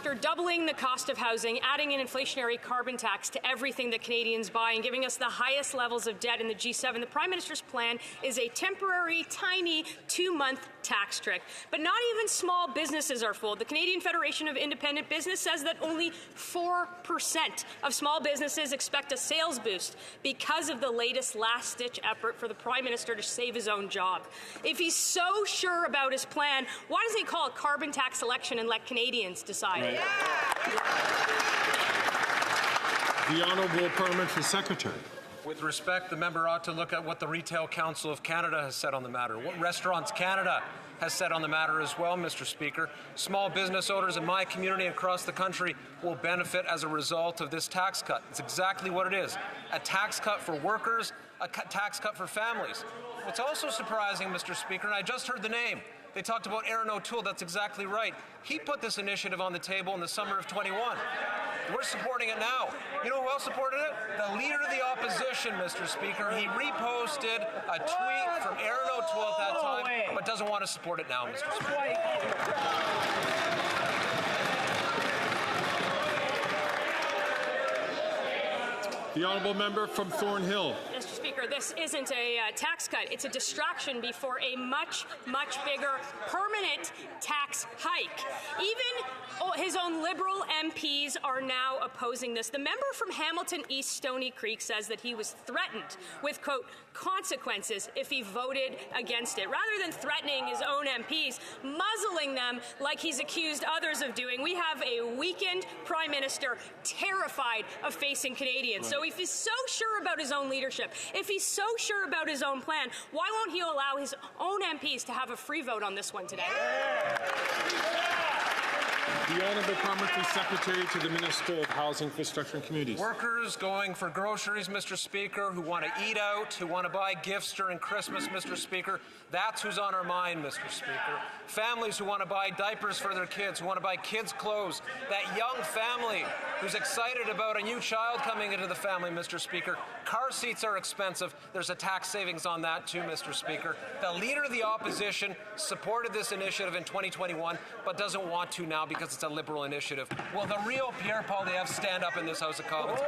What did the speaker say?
After doubling the cost of housing, adding an inflationary carbon tax to everything that Canadians buy and giving us the highest levels of debt in the G7, the Prime Minister's plan is a temporary, tiny 2-month tax trick. But not even small businesses are fooled. The Canadian Federation of Independent Business says that only 4% of small businesses expect a sales boost because of the latest last-ditch effort for the Prime Minister to save his own job. If he's so sure about his plan, why doesn't he call a carbon tax election and let Canadians decide? Right. The Honourable Parliamentary Secretary. With respect, the member ought to look at what the Retail Council of Canada has said on the matter, what Restaurants Canada has said on the matter as well, Mr. Speaker. Small business owners in my community across the country will benefit as a result of this tax cut. It's exactly what it is, a tax cut for workers, a tax cut for families. What's also surprising, Mr. Speaker, and I just heard the name, they talked about Aaron O'Toole. That's exactly right. He put this initiative on the table in the summer of 21. We're supporting it now. You know who else supported it? The Leader of the Opposition, Mr. Speaker. He reposted a tweet from Aaron O'Toole at that time, but doesn't want to support it now, Mr. Speaker. The Honourable Member from Thornhill. Mr. Speaker, this isn't a tax cut. It's a distraction before a much, much bigger permanent tax hike. Even his own Liberal MPs are now opposing this. The member from Hamilton East Stony Creek says that he was threatened with, quote, consequences if he voted against it. Rather than threatening his own MPs, muzzling them like he's accused others of doing, we have a weakened Prime Minister terrified of facing Canadians. So if he's so sure about his own leadership, if he's so sure about his own plan, why won't he allow his own MPs to have a free vote on this one today? The Honourable Parliamentary Secretary to the Minister of Housing, Infrastructure and Communities. Workers going for groceries, Mr. Speaker, who want to eat out, who want to buy gifts during Christmas, Mr. Speaker. That's who's on our mind, Mr. Speaker. Families who want to buy diapers for their kids, who want to buy kids' clothes. That young family who's excited about a new child coming into the family, Mr. Speaker. Car seats are expensive. There's a tax savings on that too, Mr. Speaker. The Leader of the Opposition supported this initiative in 2021, but doesn't want to now because it's a Liberal initiative. Will the real Pierre Poilievre stand up in this House of Commons?